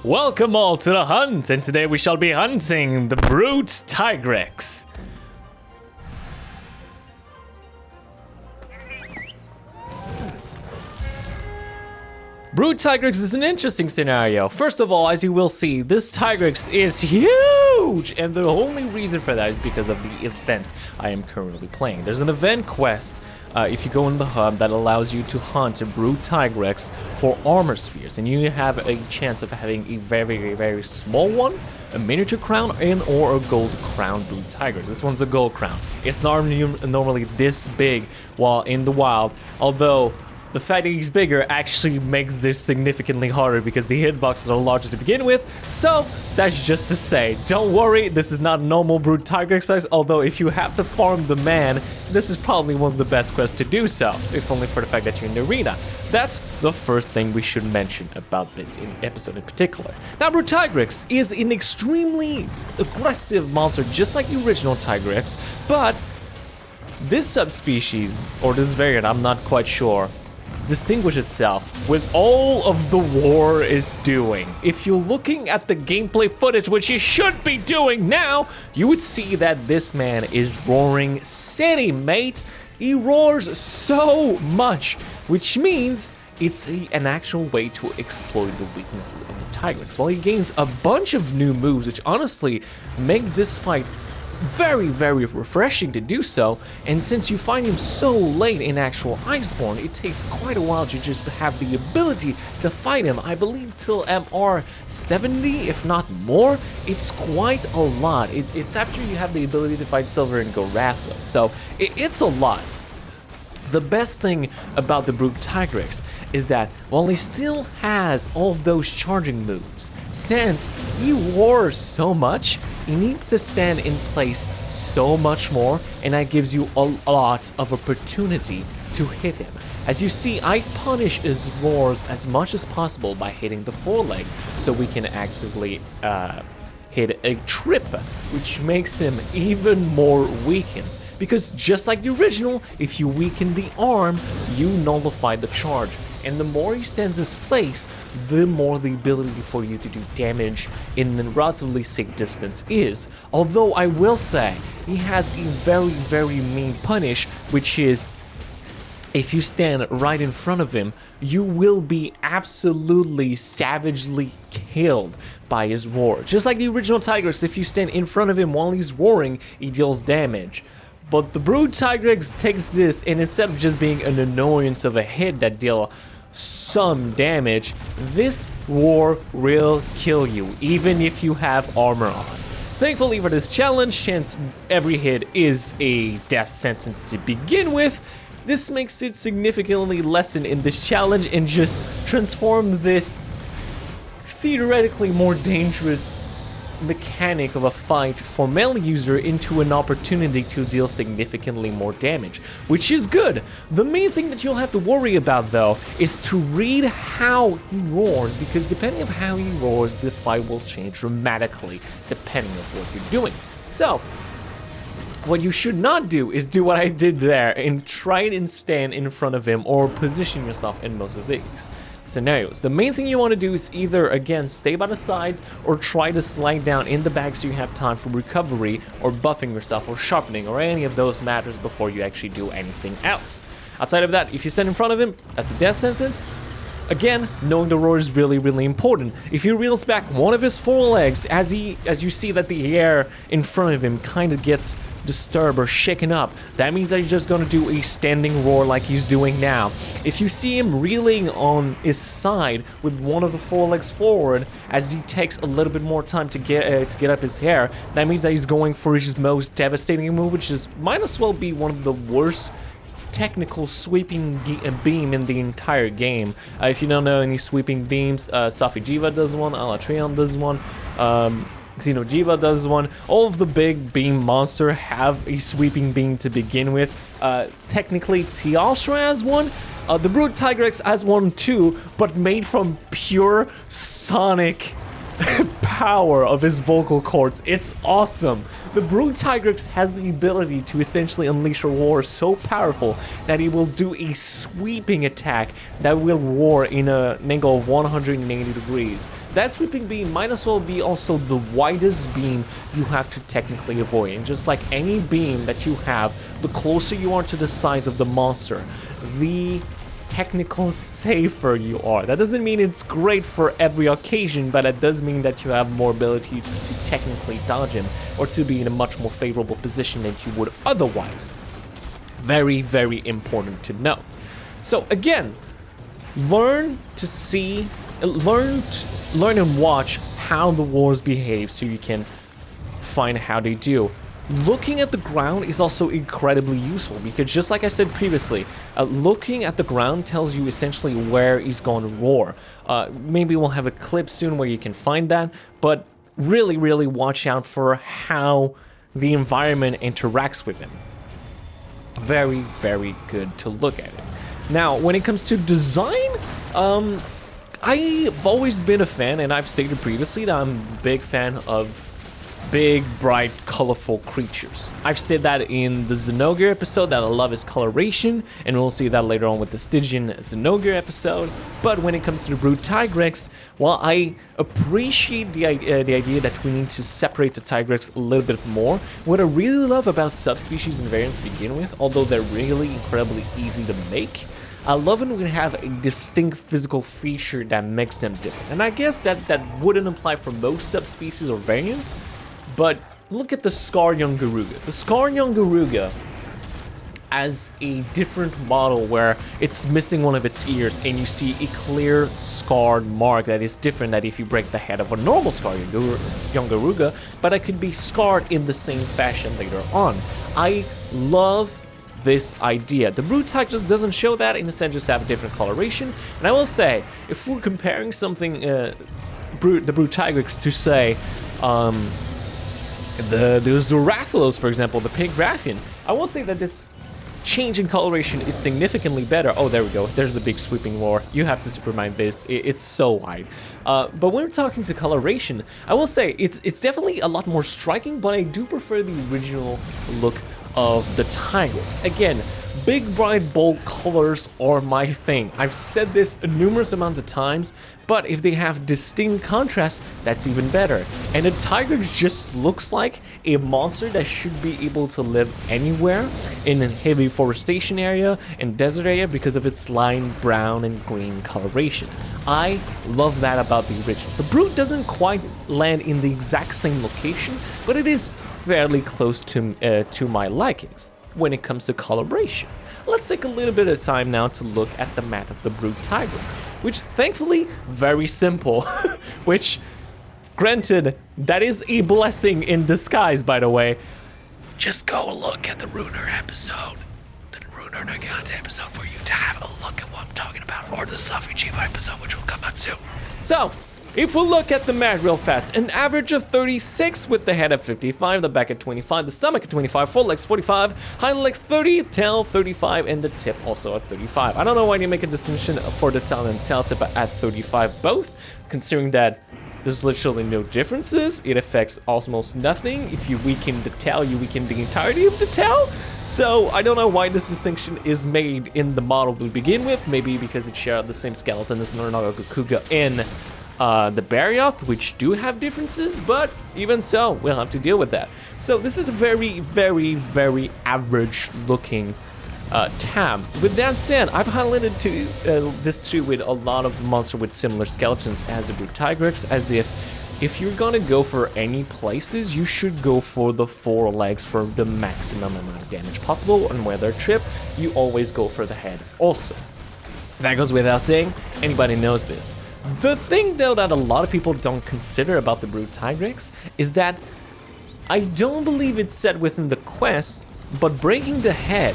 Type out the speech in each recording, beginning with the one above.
Welcome all to the hunt, and today we shall be hunting the brute Tigrex. Brute Tigrex is an interesting scenario. First of all, as you will see, this Tigrex is huge, and the only reason for that is because of the event I am currently playing. There's an event quest if you go in the hub that allows you to hunt a brute Tigrex for armor spheres, and you have a chance of having a very small one, a miniature crown, and or a gold crown brute Tigrex. This one's a gold crown. It's not normally this big while in the wild, although the fact that he's bigger actually makes this significantly harder because the hitboxes are larger to begin with. So that's just to say, don't worry, this is not a normal brute Tigrex quest, although if you have to farm the man, this is probably one of the best quests to do so, if only for the fact that you're in the arena. That's the first thing we should mention about this episode in particular. Now, brute Tigrex is an extremely aggressive monster, just like the original Tigrex, but this subspecies, or this variant, I'm not quite sure, distinguish itself with all of the war is doing. If you're looking at the gameplay footage, which you should be doing now, you would see that this man is roaring city, mate. He roars so much, which means it's an actual way to exploit the weaknesses of the Tigrex. While he gains a bunch of new moves, which honestly make this fight very refreshing to do so, and since you find him so late in actual Iceborne, it takes quite a while to just have the ability to fight him. I believe till MR 70, if not more. It's quite a lot. It's after you have the ability to fight Silver and go Wrathless, so it's a lot. The best thing about the brute Tigrex is that while he still has all of those charging moves, since he roars so much, he needs to stand in place so much more, and that gives you a lot of opportunity to hit him. As you see, I punish his roars as much as possible by hitting the forelegs, so we can actively hit a trip, which makes him even more weakened. Because just like the original, if you weaken the arm, you nullify the charge. And the more he stands in place, the more the ability for you to do damage in a relatively safe distance is. Although I will say, he has a very mean punish, which is, if you stand right in front of him, you will be absolutely savagely killed by his roar. Just like the original Tigrex, if you stand in front of him while he's roaring, he deals damage. But the brute Tigrex takes this, and instead of just being an annoyance of a hit that deal some damage, this roar will kill you, even if you have armor on. Thankfully for this challenge, since every hit is a death sentence to begin with, this makes it significantly lessen in this challenge and just transform this theoretically more dangerous mechanic of a fight for melee user into an opportunity to deal significantly more damage, which is good. The main thing that you'll have to worry about though is to read how he roars, because depending on how he roars, the fight will change dramatically depending on what you're doing. So what you should not do is do what I did there and try and stand in front of him or position yourself in most of these scenarios. The main thing you want to do is either, again, stay by the sides or try to slide down in the back so you have time for recovery or buffing yourself or sharpening or any of those matters before you actually do anything else. Outside of that, if you stand in front of him, that's a death sentence. Again, knowing the roar is really important. If he reels back one of his forelegs, as you see that the air in front of him kind of gets disturbed or shaken up, that means that he's just going to do a standing roar like he's doing now. If you see him reeling on his side with one of the forelegs forward, as he takes a little bit more time to get up his hair, that means that he's going for his most devastating move, which might as well be one of the worst technical sweeping beam in the entire game. If you don't know any sweeping beams, Safijiva does one, Alatrion does one, Xenojiva does one. All of the big beam monster have a sweeping beam to begin with. Technically, Teal'Shra has one. The brute Tigrex has one too, but made from pure sonic power of his vocal cords. It's awesome. The Brute Tigrex has the ability to essentially unleash a roar so powerful that he will do a sweeping attack that will roar in an angle of 180 degrees. That sweeping beam might as well be also the widest beam you have to technically avoid. And just like any beam that you have, the closer you are to the size of the monster, the technical safer you are. That doesn't mean it's great for every occasion, but it does mean that you have more ability to technically dodge him or to be in a much more favorable position than you would otherwise. Very, very important to know. So again, learn and watch how the wars behave so you can find how they do. Looking at the ground is also incredibly useful because just like I said previously, looking at the ground tells you essentially where he's going to roar. Maybe we'll have a clip soon where you can find that, but really, really watch out for how the environment interacts with him. Very, very good to look at it. Now, when it comes to design, I've always been a fan, and I've stated previously that I'm a big fan of big, bright, colorful creatures. I've said that in the Zinogre episode that I love his coloration, and we'll see that later on with the Stygian Zinogre episode. But when it comes to the Brute Tigrex, while I appreciate the idea that we need to separate the Tigrex a little bit more, what I really love about subspecies and variants to begin with, although they're really incredibly easy to make, I love when we have a distinct physical feature that makes them different. And I guess that wouldn't apply for most subspecies or variants, but look at the Scar Young Garuga. The Scar Young Garuga as a different model where it's missing one of its ears and you see a clear scarred mark that is different than if you break the head of a normal Scar Young Garuga, but it could be scarred in the same fashion later on. I love this idea. The Brute Tigrex just doesn't show that, in a sense just have a different coloration. And I will say, if we're comparing something, the Brute Tigrex to say, the Zurathalos, for example, the Pig Rathian, I will say that this change in coloration is significantly better. Oh, there we go. There's the big sweeping roar. You have to supermine this. It's so wide. But when we're talking to coloration, I will say it's definitely a lot more striking, but I do prefer the original look of the Tigrex. Again, big, bright, bold colors are my thing. I've said this numerous amounts of times, but if they have distinct contrast, that's even better. And the Tigrex just looks like a monster that should be able to live anywhere in a heavy forestation area and desert area because of its lime brown and green coloration. I love that about the original. The Brute doesn't quite land in the exact same location, but it is fairly close to my likings when it comes to coloration. Let's take a little bit of time now to look at the map of the Brute Tigrex, which thankfully very simple, which granted that is a blessing in disguise, by the way. Just go look at the Runer episode, the Runer Nagant episode, for you to have a look at what I'm talking about, or the Safi Jiva episode, which will come out soon. So, if we look at the map real fast, an average of 36 with the head at 55, the back at 25, the stomach at 25, forelegs 45, hind legs 30, tail 35, and the tip also at 35. I don't know why you make a distinction for the tail and tail tip at 35 both, considering that there's literally no differences. It affects almost nothing. If you weaken the tail, you weaken the entirety of the tail. So I don't know why this distinction is made in the model to begin with. Maybe because it shared the same skeleton as Nornaga in the Barioth, which do have differences, but even so, we'll have to deal with that. So this is a very, very, very average looking tab. With that said, I've highlighted this too with a lot of monsters with similar skeletons as the Brute Tigrex, as if you're gonna go for any places, you should go for the forelegs for the maximum amount of damage possible, and where they're tripped, you always go for the head also. That goes without saying, anybody knows this. The thing though that a lot of people don't consider about the Brute Tigrex is that I don't believe it's said within the quest, but breaking the head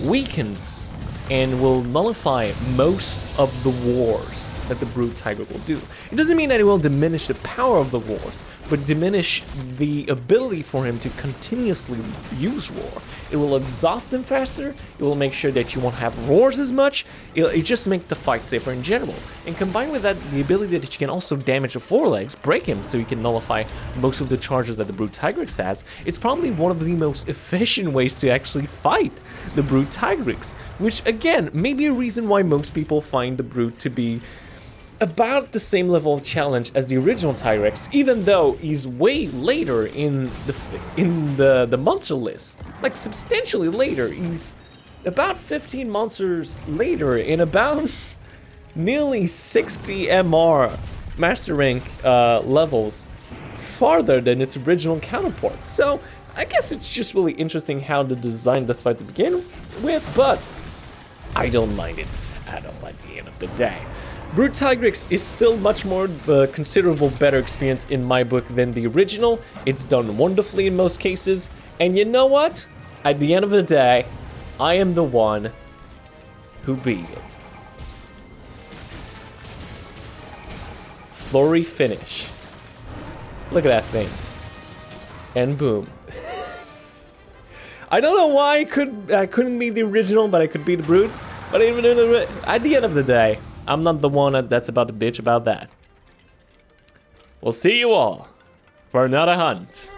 weakens and will nullify most of the wars that the Brute Tigrex will do. It doesn't mean that it will diminish the power of the wars, but diminish the ability for him to continuously use roar. It will exhaust him faster, it will make sure that you won't have roars as much, it just makes the fight safer in general. And combined with that, the ability that you can also damage the forelegs, break him so you can nullify most of the charges that the Brute Tigrex has, it's probably one of the most efficient ways to actually fight the Brute Tigrex, which again, may be a reason why most people find the Brute to be about the same level of challenge as the original Tigrex, even though he's way later in the monster list. Like, substantially later. He's about 15 monsters later in about nearly 60 MR Master Rank levels farther than its original counterpart. So, I guess it's just really interesting how they designed this fight to begin with, but I don't mind it at all at the end of the day. Brute Tigrex is still much more the considerable better experience in my book than the original. It's done wonderfully in most cases, and you know what? At the end of the day, I am the one who beat it. Flurry finish. Look at that thing. And boom. I don't know why I couldn't be the original, but I could be the Brute. But even at the end of the day, I'm not the one that's about to bitch about that. We'll see you all for another hunt.